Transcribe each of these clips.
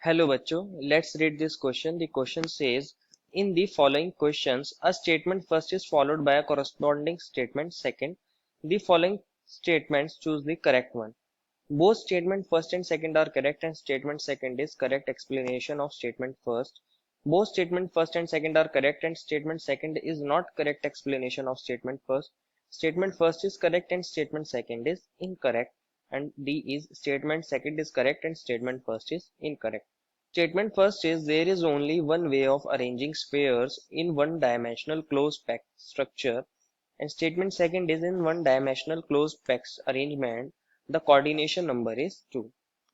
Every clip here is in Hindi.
Hello बच्चों, let's read this question. The question says, in the following questions, a statement first is followed by a corresponding statement second. The following statements choose the correct one. Both statement first and second are correct and statement second is correct explanation of statement first. Both statement first and second are correct and statement second is not correct explanation of statement first. Statement first is correct and statement second is incorrect. And D is statement second is correct and statement first is incorrect. Statement first is there is only one way of arranging spheres in one-dimensional closed-packed structure, and statement second is in one-dimensional closed-packed arrangement the coordination number is 2.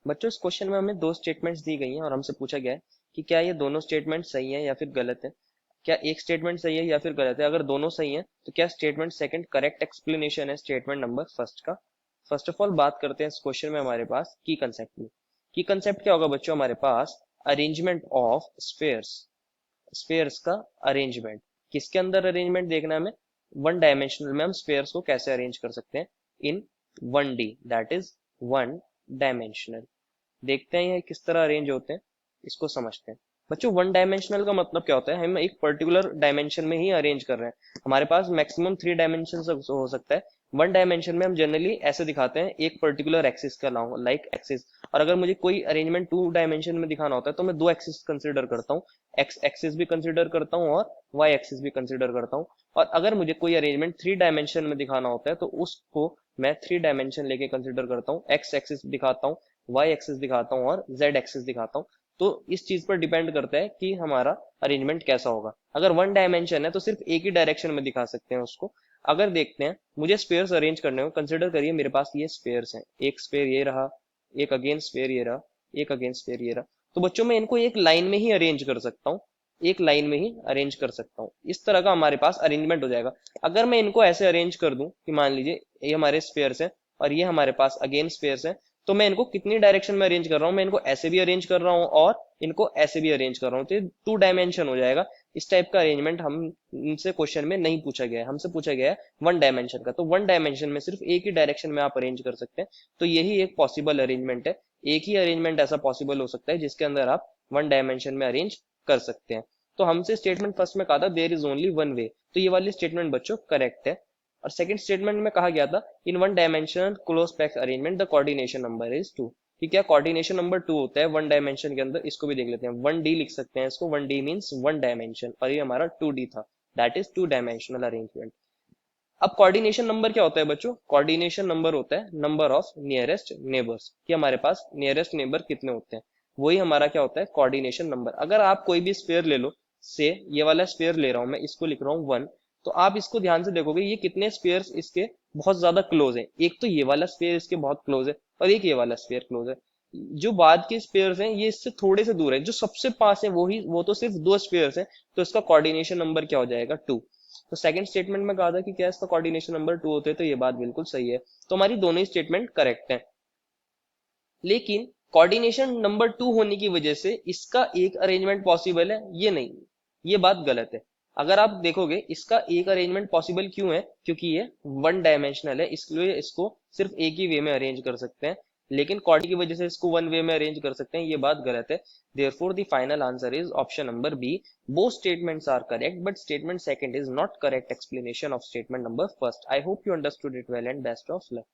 बच्चों इस क्वेश्चन में हमें दो स्टेटमेंट्स दी गई हैं और हमसे पूछा गया है कि क्या ये दोनों स्टेटमेंट सही हैं या फिर गलत है। क्या एक स्टेटमेंट सही है या फिर गलत है। अगर दोनों सही हैं तो क्या स्टेटमेंट सेकंड करेक्ट एक्सप्लेनेशन है स्टेटमेंट नंबर फर्स्ट का। फर्स्ट ऑफ ऑल बात करते हैं इस क्वेश्चन में हमारे पास की कंसेप्ट में। की कंसेप्ट क्या होगा बच्चों हमारे पास अरेंजमेंट ऑफ स्फेयर्स। स्फेयर्स का अरेंजमेंट किसके अंदर अरेंजमेंट देखना है हमें वन डायमेंशनल में हम स्फेयर्स को कैसे अरेंज कर सकते हैं इन 1D that is one dimensional. देखते हैं ये किस तरह अरेंज होते हैं इसको समझते हैं। बच्चों वन डायमेंशनल का मतलब क्या होता है हम एक पर्टिकुलर डायमेंशन में ही अरेंज कर रहे हैं। हमारे पास मैक्सिमम 3 डायमेंशन हो सकता है। वन डायमेंशन में हम जनरली ऐसे दिखाते हैं एक पर्टिकुलर एक्सिस का लाइक एक्सिस। और अगर मुझे कोई अरेंजमेंट 2 डायमेंशन में दिखाना होता है तो मैं दो एक्सिस कंसिडर करता हूँ। एक्स एक्सिस भी कंसिडर करता हूँ और वाई एक्सिस भी कंसिडर करता हूँ। और अगर मुझे कोई अरेंजमेंट 3 डायमेंशन में दिखाना होता है तो उसको मैं 3 डायमेंशन लेके कंसिडर करता हूँ। एक्स एक्सिस दिखाता हूँ, वाई एक्सिस दिखाता हूँ और जेड एक्सिस दिखाता हूँ। तो इस चीज पर डिपेंड करता है कि हमारा अरेंजमेंट कैसा होगा। अगर वन डायमेंशन है तो सिर्फ एक ही डायरेक्शन में दिखा सकते हैं उसको। अगर देखते हैं मुझे स्पेयर्स अरेंज करने हो, कंसिडर करिए मेरे पास ये स्पेयर्स हैं। एक स्पेयर ये रहा, एक अगेन स्पेयर ये रहा, एक अगेन स्पेयर ये रहा। तो बच्चों मैं इनको एक लाइन में ही अरेंज कर सकता हूँ, एक लाइन में ही अरेंज कर सकता हूँ। इस तरह का हमारे पास अरेंजमेंट हो जाएगा। अगर मैं इनको ऐसे अरेंज कर दूं कि मान लीजिए ये हमारे स्पेयर्स हैं और ये हमारे पास अगेन स्पेयर्स हैं, तो मैं इनको कितनी डायरेक्शन में अरेंज कर रहा हूँ, मैं इनको ऐसे भी अरेंज कर रहा हूँ और इनको ऐसे भी अरेंज कर रहा हूँ। तो ये 2 डायमेंशन हो जाएगा। इस टाइप का अरेंजमेंट हमसे क्वेश्चन में नहीं पूछा गया है, हमसे पूछा गया है वन डायमेंशन का। तो वन डायमेंशन में सिर्फ एक ही डायरेक्शन में आप अरेंज कर सकते हैं। तो यही एक पॉसिबल अरेंजमेंट है। एक ही अरेंजमेंट ऐसा पॉसिबल हो सकता है जिसके अंदर आप वन डायमेंशन में अरेंज कर सकते हैं। तो हमसे स्टेटमेंट फर्स्ट में कहा था there is only one way, तो ये वाली स्टेटमेंट बच्चों करेक्ट है। और सेकंड स्टेटमेंट में कहा गया था in one dimensional close packed arrangement the coordination number is 2, कि क्या कोऑर्डिनेशन नंबर 2 होता है वन डायमेंशन के अंदर। इसको भी देख लेते हैं, 1D लिख सकते हैं इसको। 1D मींस वन डायमेंशन और ये हमारा 2D था, दैट इज 2 डायमेंशनल अरेंजमेंट। अब कोऑर्डिनेशन नंबर क्या होता है बच्चों, कोऑर्डिनेशन नंबर होता है नंबर ऑफ नियरेस्ट नेबर्स, कि हमारे पास नियरेस्ट नेबर कितने होते हैं, वही हमारा क्या होता है कोऑर्डिनेशन नंबर। अगर आप कोई भी स्फीयर ले लो, से ये वाला स्फीयर ले रहा हूं मैं, इसको लिख रहा हूँ 1, तो आप इसको ध्यान से देखोगे ये कितने स्फीयर्स इसके बहुत ज्यादा क्लोज है। एक तो ये वाला स्फीयर इसके बहुत क्लोज है और एक ये वाला स्फीयर क्लोज है। जो बाद के स्फीयर्स हैं ये इससे थोड़े से दूर है। जो सबसे पास है वो तो सिर्फ 2 स्फीयर्स हैं, तो इसका कोऑर्डिनेशन नंबर क्या हो जाएगा 2। तो सेकंड स्टेटमेंट में कहा था कि क्या इसका कोऑर्डिनेशन नंबर 2 होते हैं, तो ये बात बिल्कुल सही है। तो हमारी दोनों ही स्टेटमेंट करेक्ट है। लेकिन कोऑर्डिनेशन नंबर 2 होने की वजह से इसका एक अरेंजमेंट पॉसिबल है, ये नहीं, ये बात गलत है। अगर आप देखोगे इसका एक अरेंजमेंट पॉसिबल क्यों है, क्योंकि ये वन डायमेंशनल है, इसलिए इसको सिर्फ एक ही वे में अरेंज कर सकते हैं। लेकिन कोऑर्डिनेशन की वजह से इसको वन वे में अरेंज कर सकते हैं, ये बात गलत है। Therefore the final answer is option number B, both statements are correct but statement second is not correct explanation of statement number first. I hope you understood it well and best of luck.